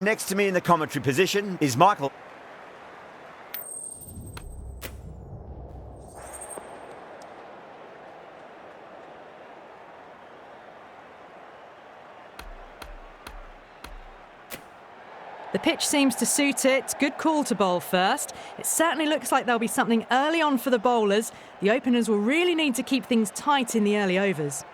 Next to me in the commentary position is Michael. The pitch seems to suit it. Good call to bowl first. It certainly looks like there'll be something early on for the bowlers. The openers will really need to keep things tight in the early overs.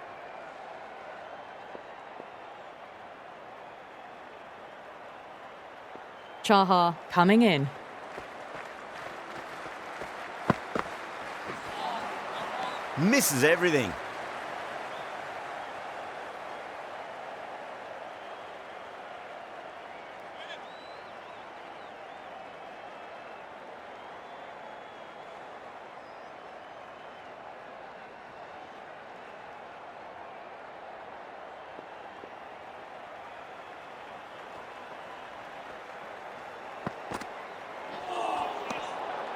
Chahar coming in. Misses everything.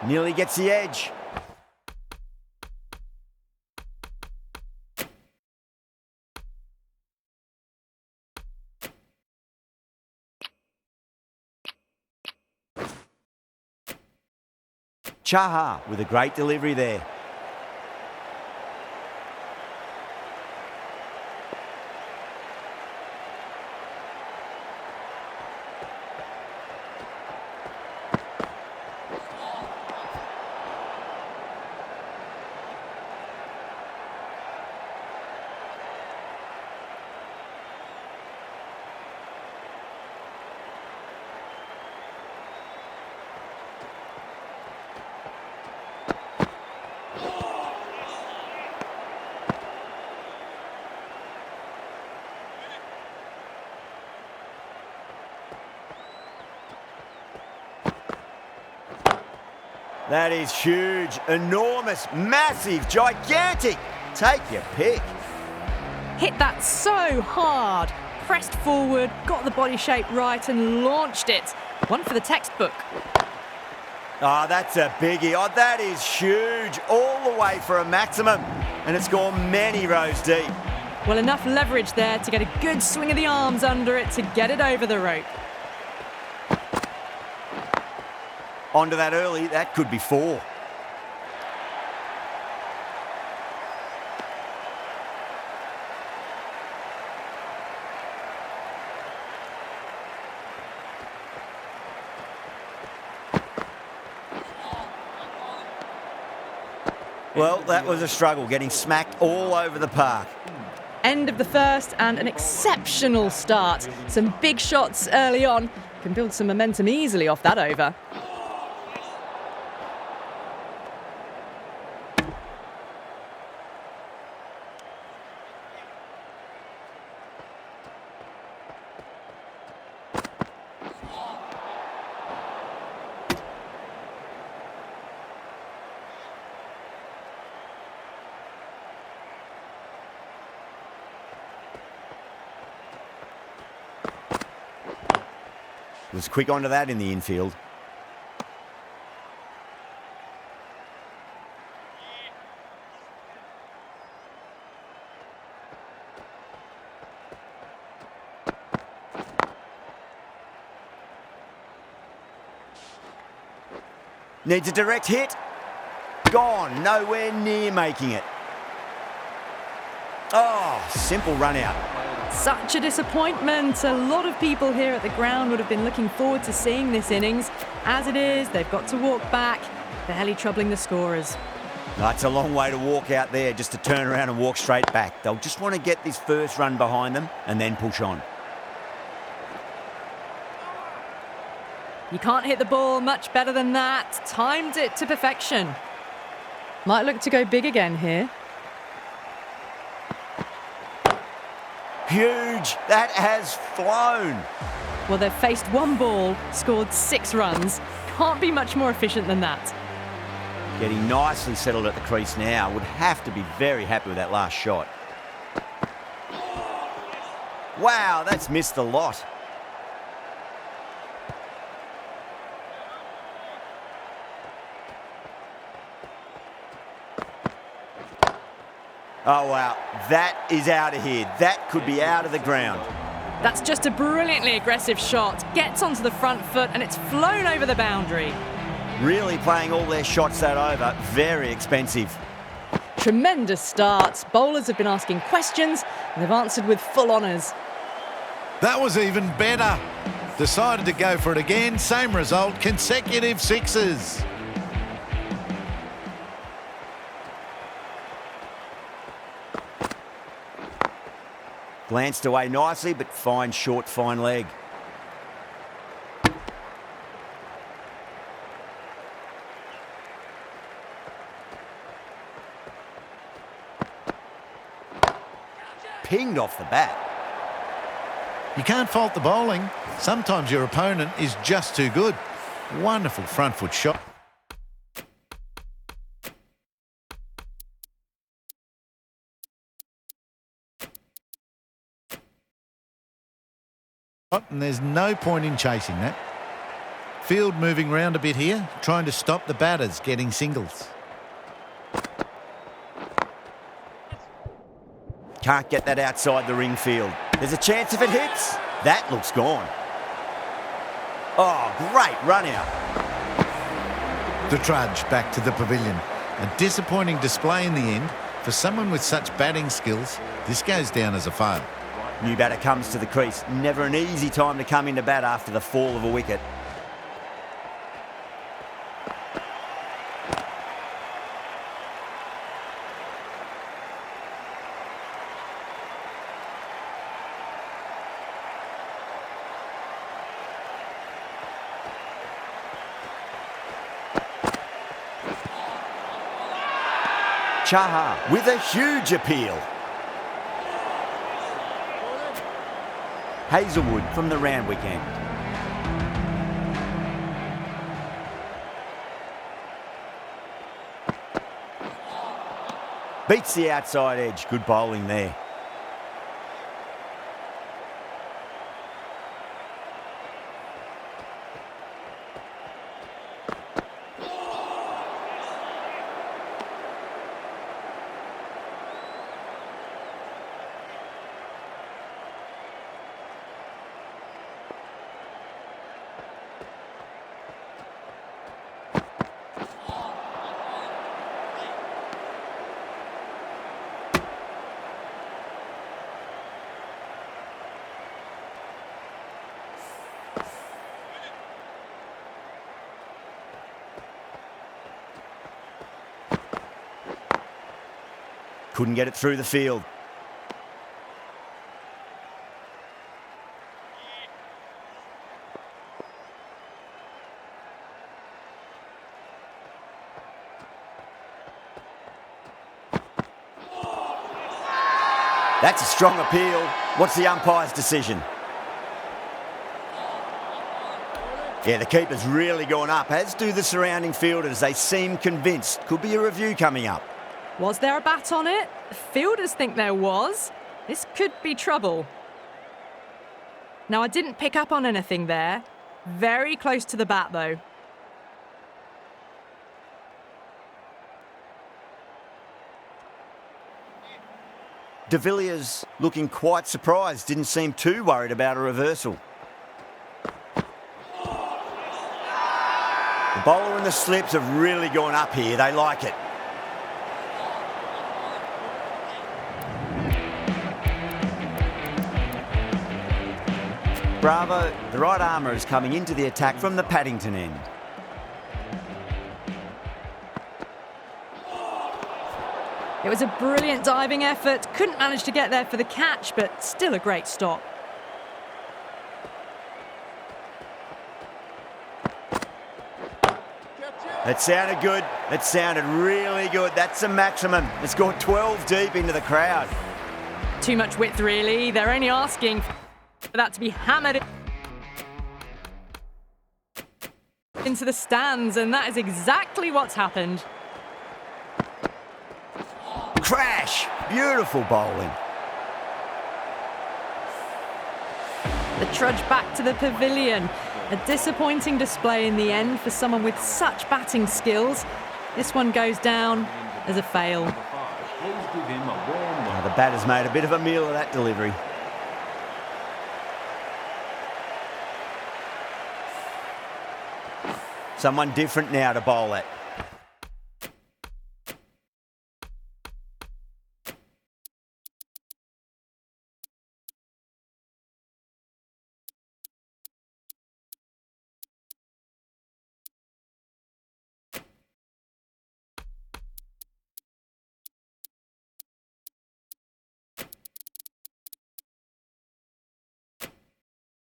Nearly gets the edge. Chahar with a great delivery there. That is huge, enormous, massive, gigantic. Take your pick. Hit that so hard. Pressed forward, got the body shape right and launched it. One for the textbook. Oh, that's a biggie. Oh, that is huge. All the way for a maximum. And it's gone many rows deep. Well, enough leverage there to get a good swing of the arms under it to get it over the rope. Onto that early, that could be 4. Well, that was a struggle, getting smacked all over the park. End of the first and an exceptional start. Some big shots early on. Can build some momentum easily off that over. Was quick onto that in the infield. Needs a direct hit. Gone, nowhere near making it. Oh, simple run out. Such a disappointment. A lot of people here at the ground would have been looking forward to seeing this innings. As it is, they've got to walk back, barely troubling the scorers. That's a long way to walk out there just to turn around and walk straight back. They'll just want to get this first run behind them and then push on. You can't hit the ball much better than that. Timed it to perfection. Might look to go big again here. Huge. That has flown. Well, they've faced one ball, scored 6 runs. Can't be much more efficient than that. Getting nicely settled at the crease now. Would have to be very happy with that last shot. Wow, that's missed a lot. Oh, wow. That is out of here. That could be out of the ground. That's just a brilliantly aggressive shot. Gets onto the front foot and it's flown over the boundary. Really playing all their shots that over. Very expensive. Tremendous starts. Bowlers have been asking questions and they've answered with full honours. That was even better. Decided to go for it again. Same result, consecutive sixes. Glanced away nicely, but fine short, fine leg. Pinged off the bat. You can't fault the bowling. Sometimes your opponent is just too good. Wonderful front foot shot. And there's no point in chasing that. Field moving round a bit here, trying to stop the batters getting singles. Can't get that outside the ring field. There's a chance if it hits. That looks gone. Oh, great run out. The trudge back to the pavilion. A disappointing display in the end. For someone with such batting skills, this goes down as a fail. New batter comes to the crease. Never an easy time to come into bat after the fall of a wicket. Chaha with a huge appeal. Hazelwood from the Randwick end. Beats the outside edge. Good bowling there. Couldn't get it through the field. That's a strong appeal. What's the umpire's decision? Yeah, the keeper's really gone up, as do the surrounding fielders. They seem convinced. Could be a review coming up. Was there a bat on it? The fielders think there was. This could be trouble. Now, I didn't pick up on anything there. Very close to the bat, though. De Villiers looking quite surprised. Didn't seem too worried about a reversal. The bowler and the slips have really gone up here. They like it. Bravo, the right armour is coming into the attack from the Paddington end. It was a brilliant diving effort. Couldn't manage to get there for the catch, but still a great stop. That sounded good. That sounded really good. That's a maximum. It's gone 12 deep into the crowd. Too much width, really. They're only asking for that to be hammered into the stands, and that is exactly what's happened. Crash! Beautiful bowling. The trudge back to the pavilion. A disappointing display in the end for someone with such batting skills. This one goes down as a fail. Now the batter's made a bit of a meal of that delivery. Someone different now to bowl at.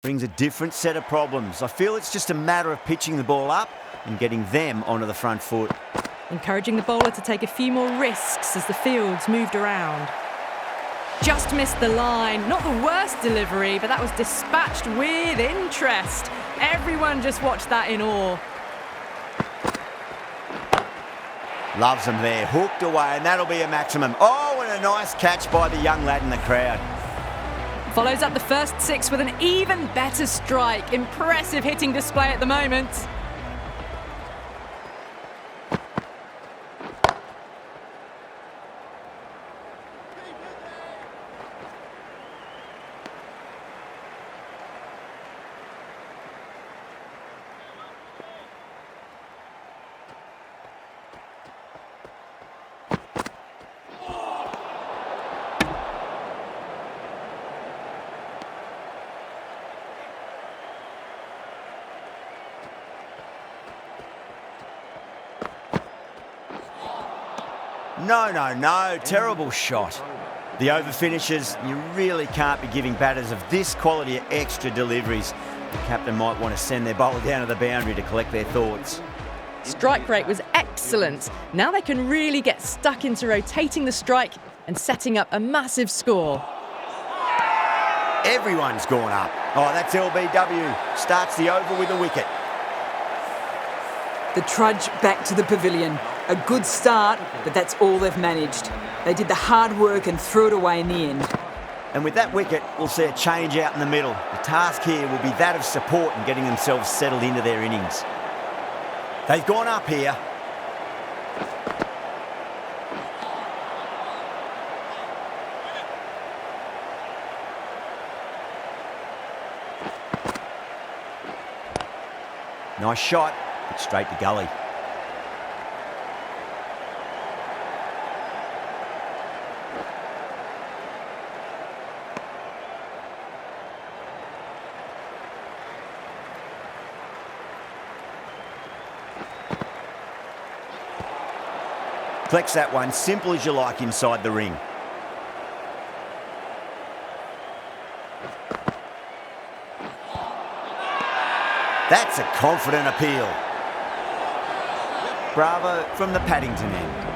Brings a different set of problems. I feel it's just a matter of pitching the ball up and getting them onto the front foot. Encouraging the bowler to take a few more risks as the fields moved around. Just missed the line. Not the worst delivery, but that was dispatched with interest. Everyone just watched that in awe. Loves them there. Hooked away, and that'll be a maximum. Oh, and a nice catch by the young lad in the crowd. Follows up the first 6 with an even better strike. Impressive hitting display at the moment. No. Terrible shot. The over finishes, you really can't be giving batters of this quality extra deliveries. The captain might want to send their bowler down to the boundary to collect their thoughts. Strike rate was excellent. Now they can really get stuck into rotating the strike and setting up a massive score. Everyone's gone up. Oh, that's LBW. Starts the over with a wicket. The trudge back to the pavilion. A good start, but that's all they've managed. They did the hard work and threw it away in the end. And with that wicket, we'll see a change out in the middle. The task here will be that of support and getting themselves settled into their innings. They've gone up here. Nice shot, but straight to gully. Flex that one, simple as you like inside the ring. That's a confident appeal. Bravo from the Paddington end.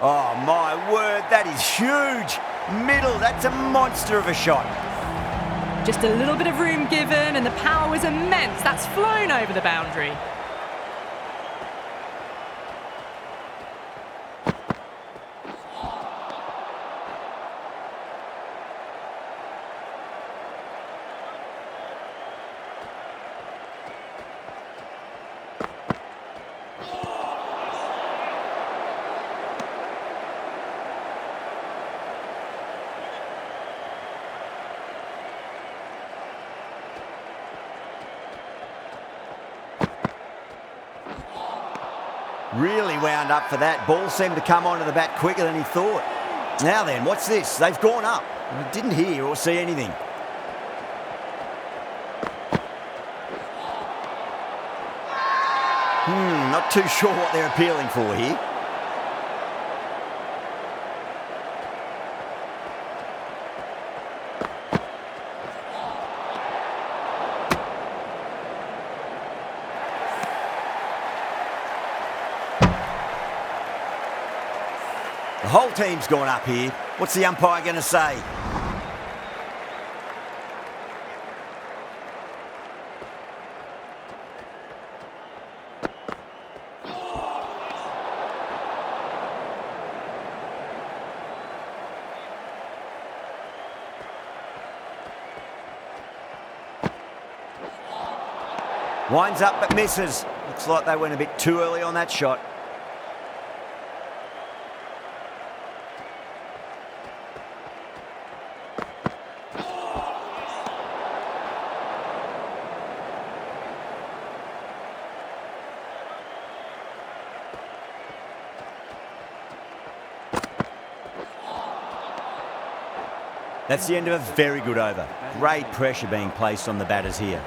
Oh, my word, that is huge. Middle, that's a monster of a shot. Just a little bit of room given and the power was immense. That's flown over the boundary. Really wound up for that. Ball seemed to come onto the bat quicker than he thought. Now then, what's this? They've gone up. We didn't hear or see anything. Not too sure what they're appealing for here. The whole team's gone up here. What's the umpire going to say? Winds up but misses. Looks like they went a bit too early on that shot. That's the end of a very good over. Great pressure being placed on the batters here.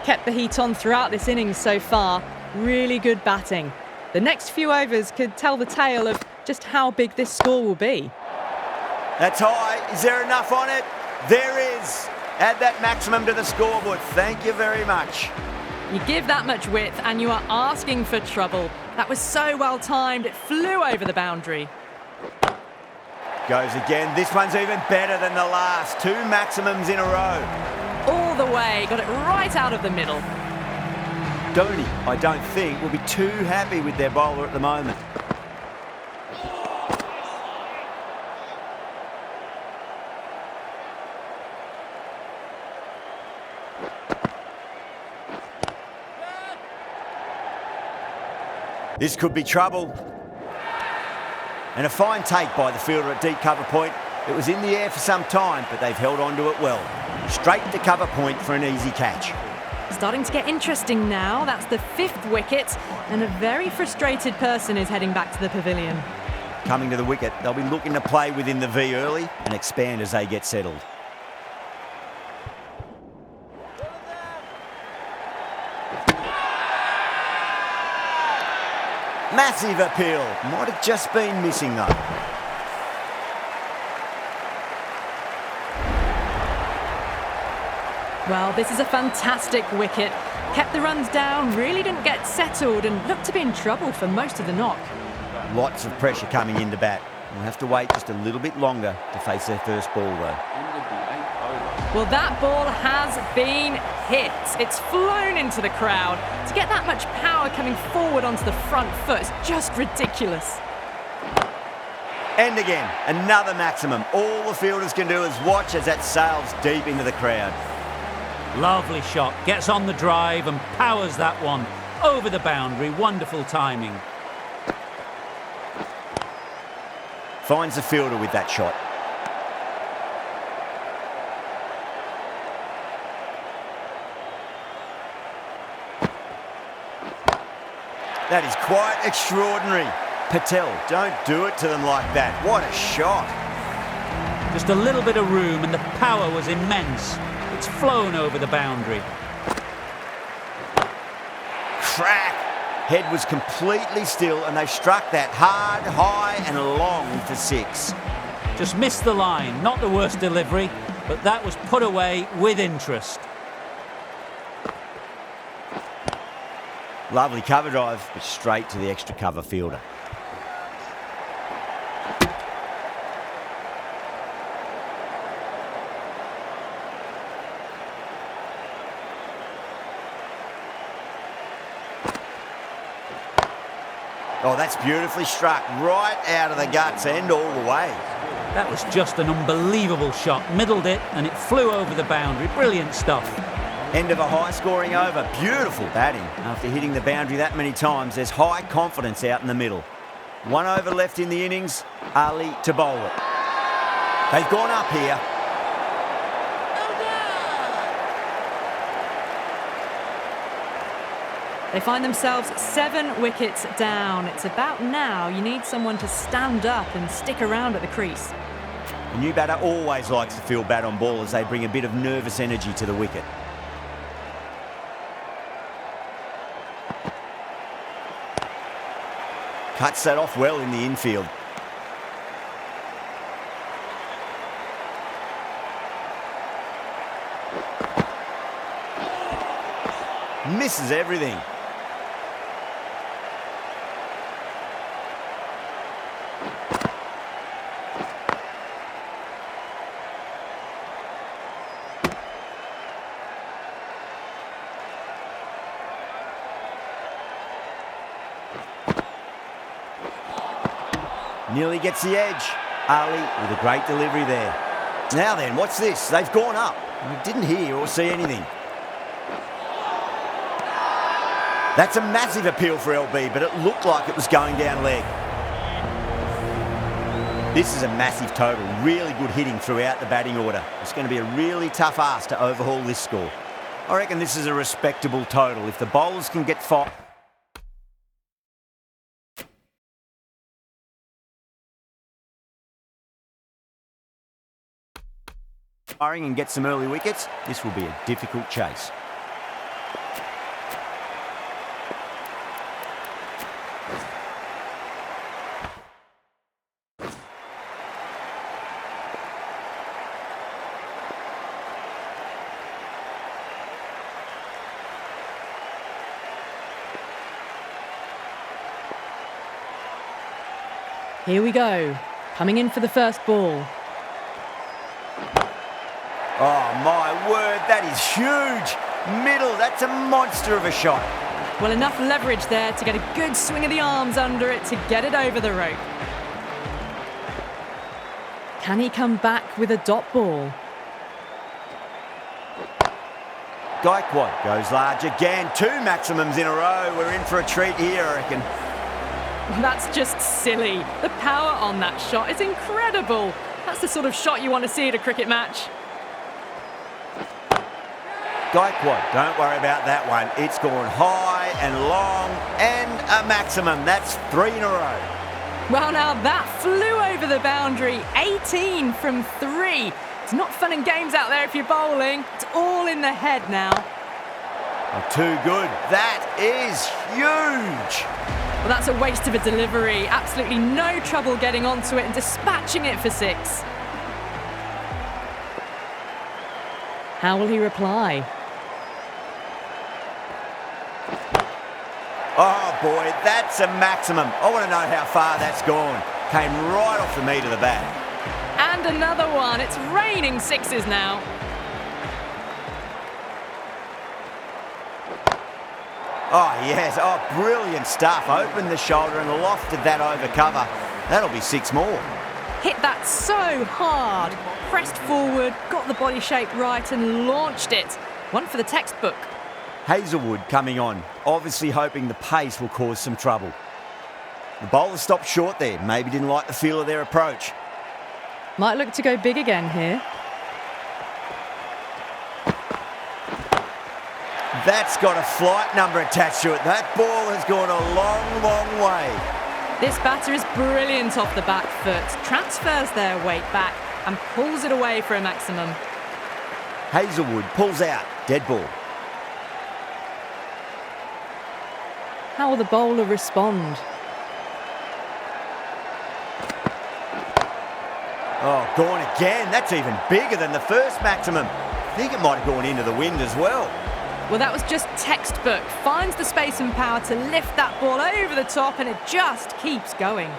Kept the heat on throughout this innings so far. Really good batting. The next few overs could tell the tale of just how big this score will be. That's high. Is there enough on it? There is. Add that maximum to the scoreboard. Thank you very much. You give that much width and you are asking for trouble. That was so well timed, it flew over the boundary. Goes again. This one's even better than the last. 2 maximums in a row. All the way, got it right out of the middle. Dhoni, I don't think, will be too happy with their bowler at the moment. This could be trouble. And a fine take by the fielder at deep cover point. It was in the air for some time, but they've held on to it well. Straight to cover point for an easy catch. Starting to get interesting now. That's the 5th wicket, and a very frustrated person is heading back to the pavilion. Coming to the wicket, they'll be looking to play within the V early and expand as they get settled. Massive appeal. Might have just been missing though. Well, this is a fantastic wicket. Kept the runs down, really didn't get settled and looked to be in trouble for most of the knock. Lots of pressure coming into bat. We'll have to wait just a little bit longer to face their first ball though. Well, that ball has been hit. It's flown into the crowd. To get that much power coming forward onto the front foot is just ridiculous. And again, another maximum. All the fielders can do is watch as that sails deep into the crowd. Lovely shot. Gets on the drive and powers that one over the boundary. Wonderful timing. Finds the fielder with that shot. That is quite extraordinary. Patel, don't do it to them like that. What a shot. Just a little bit of room and the power was immense. It's flown over the boundary. Crack. Head was completely still and they struck that hard, high and long for 6. Just missed the line. Not the worst delivery, but that was put away with interest. Lovely cover drive, but straight to the extra cover fielder. Oh, that's beautifully struck, right out of the guts end all the way. That was just an unbelievable shot. Middled it and it flew over the boundary. Brilliant stuff. End of a high-scoring over. Beautiful batting. After hitting the boundary that many times, there's high confidence out in the middle. 1 over left in the innings. Ali to bowl it. They've gone up here. They find themselves 7 wickets down. It's about now you need someone to stand up and stick around at the crease. The new batter always likes to feel bat on ball as they bring a bit of nervous energy to the wicket. Cuts that off well in the infield. Misses everything. Nearly gets the edge. Ali with a great delivery there. Now then, what's this? They've gone up. We didn't hear or see anything. That's a massive appeal for LB, but it looked like it was going down leg. This is a massive total. Really good hitting throughout the batting order. It's going to be a really tough ask to overhaul this score. I reckon this is a respectable total. If the bowlers can get fired... and get some early wickets, this will be a difficult chase. Here we go. Coming in for the first ball. Oh, my word, that is huge. Middle, that's a monster of a shot. Well, enough leverage there to get a good swing of the arms under it to get it over the rope. Can he come back with a dot ball? Gaikwad goes large again. 2 maximums in a row. We're in for a treat here, I reckon. That's just silly. The power on that shot is incredible. That's the sort of shot you want to see at a cricket match. Gaikwad, don't worry about that one. It's gone high and long and a maximum. That's 3 in a row. Well, now that flew over the boundary. 18 from 3. It's not fun and games out there if you're bowling. It's all in the head now. Oh, too good. That is huge. Well, that's a waste of a delivery. Absolutely no trouble getting onto it and dispatching it for 6. How will he reply? Oh, boy, that's a maximum. I want to know how far that's gone. Came right off the meat of the bat. And another one. It's raining 6s now. Oh, yes. Oh, brilliant stuff. Opened the shoulder and lofted that over cover. That'll be 6 more. Hit that so hard. Pressed forward, got the body shape right and launched it. One for the textbook. Hazelwood coming on, obviously hoping the pace will cause some trouble. The bowler stopped short there. Maybe didn't like the feel of their approach. Might look to go big again here. That's got a flight number attached to it. That ball has gone a long, long way. This batter is brilliant off the back foot. Transfers their weight back and pulls it away for a maximum. Hazelwood pulls out. Dead ball. How will the bowler respond? Oh, gone again. That's even bigger than the first maximum. I think it might have gone into the wind as well. Well, that was just textbook. Finds the space and power to lift that ball over the top and it just keeps going.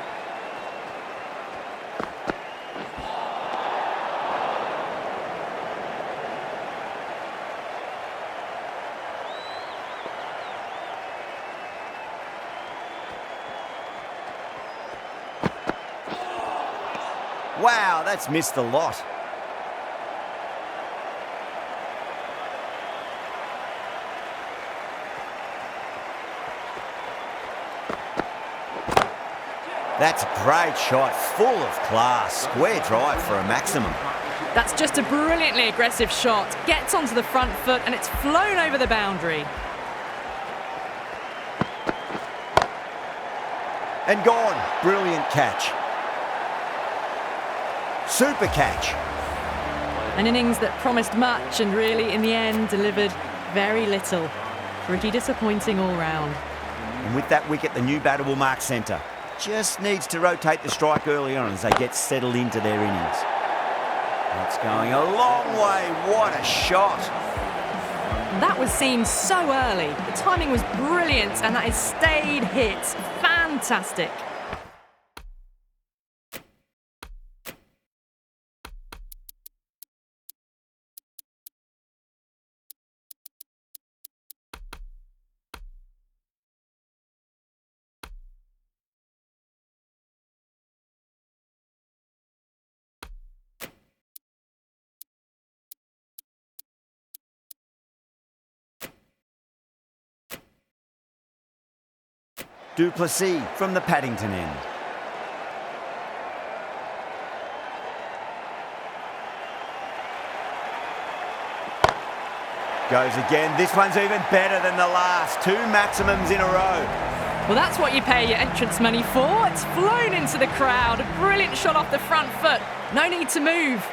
Wow, that's missed a lot. That's a great shot, full of class. Square drive for a maximum. That's just a brilliantly aggressive shot. Gets onto the front foot and it's flown over the boundary. And gone. Brilliant catch. Super catch. An innings that promised much and really, in the end, delivered very little. Pretty disappointing all round. And with that wicket, the new batter will mark centre. Just needs to rotate the strike early on as they get settled into their innings. That's going a long way. What a shot. That was seen so early. The timing was brilliant and that is stayed hit. Fantastic. Duplessis from the Paddington end. Goes again. This one's even better than the last. 2 maximums in a row. Well, that's what you pay your entrance money for. It's flown into the crowd. A brilliant shot off the front foot. No need to move.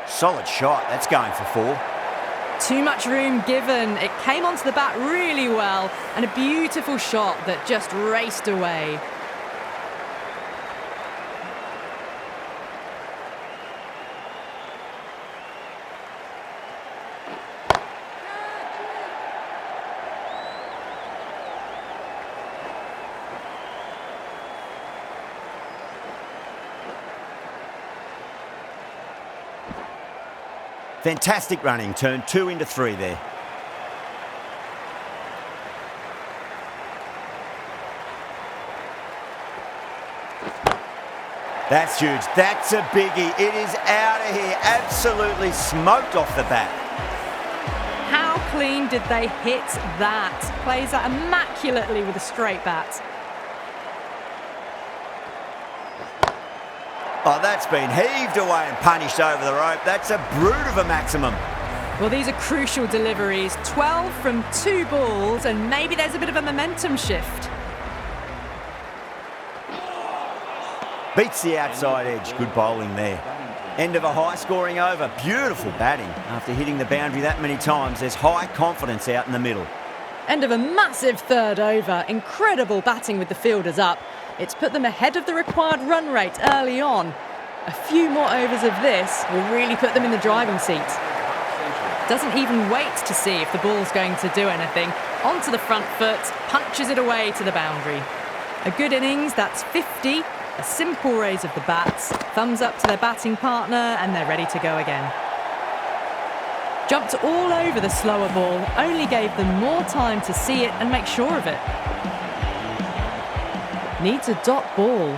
Solid shot. That's going for 4. Too much room given. It came onto the bat really well, and a beautiful shot that just raced away. Fantastic running, turned 2 into 3 there. That's huge, that's a biggie. It is out of here, absolutely smoked off the bat. How clean did they hit that? Plays that immaculately with a straight bat. Oh, that's been heaved away and punished over the rope. That's a brute of a maximum. Well, these are crucial deliveries. 12 from 2 balls, and maybe there's a bit of a momentum shift. Beats the outside edge. Good bowling there. End of a high-scoring over. Beautiful batting. After hitting the boundary that many times, there's high confidence out in the middle. End of a massive third over. Incredible batting with the fielders up. It's put them ahead of the required run rate early on. A few more overs of this will really put them in the driving seat. Doesn't even wait to see if the ball's going to do anything. Onto the front foot, punches it away to the boundary. A good innings, that's 50. A simple raise of the bats. Thumbs up to their batting partner, and they're ready to go again. Jumped all over the slower ball, only gave them more time to see it and make sure of it. Needs a dot ball.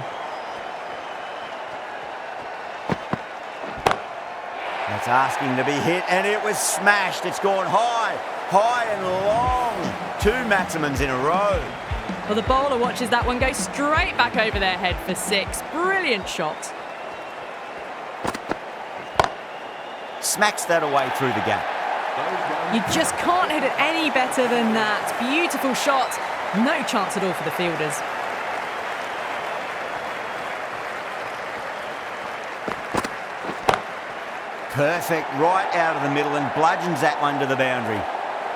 That's asking to be hit, and it was smashed. It's gone high, high and long. 2 maximums in a row. Well, the bowler watches that one go straight back over their head for 6. Brilliant shot. Smacks that away through the gap. You just can't hit it any better than that. Beautiful shot. No chance at all for the fielders. Perfect, right out of the middle, and bludgeons that one to the boundary.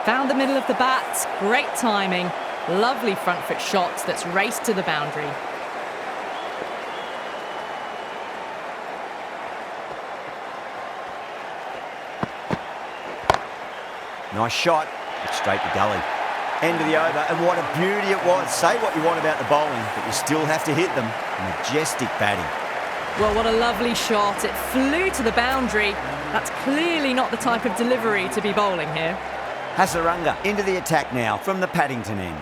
Found the middle of the bat. Great timing. Lovely front foot shots that's raced to the boundary. Nice shot. It's straight to gully. End of the over, and what a beauty it was. Say what you want about the bowling, but you still have to hit them. Majestic batting. Well, what a lovely shot. It flew to the boundary. That's clearly not the type of delivery to be bowling here. Hasaranga into the attack now from the Paddington end.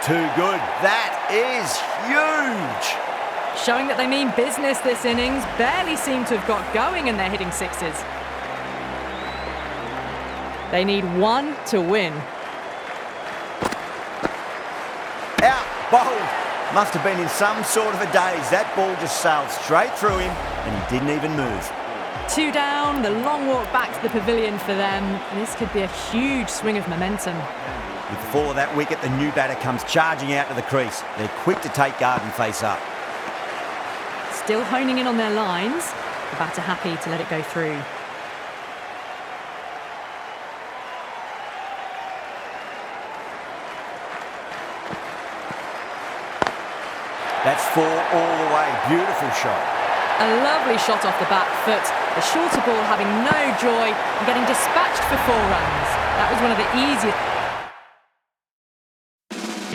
Too good. That is huge. Showing that they mean business this innings. Barely seem to have got going, and they're hitting 6s. They need 1 to win. Out, bowled. Must have been in some sort of a daze. That ball just sailed straight through him, and he didn't even move. 2 down, the long walk back to the pavilion for them. This could be a huge swing of momentum. With the fall of that wicket, the new batter comes charging out to the crease. They're quick to take guard and face up. Still honing in on their lines. The batter happy to let it go through. That's 4 all the way. Beautiful shot. A lovely shot off the back foot. The shorter ball having no joy and getting dispatched for 4 runs. That was one of the easiest.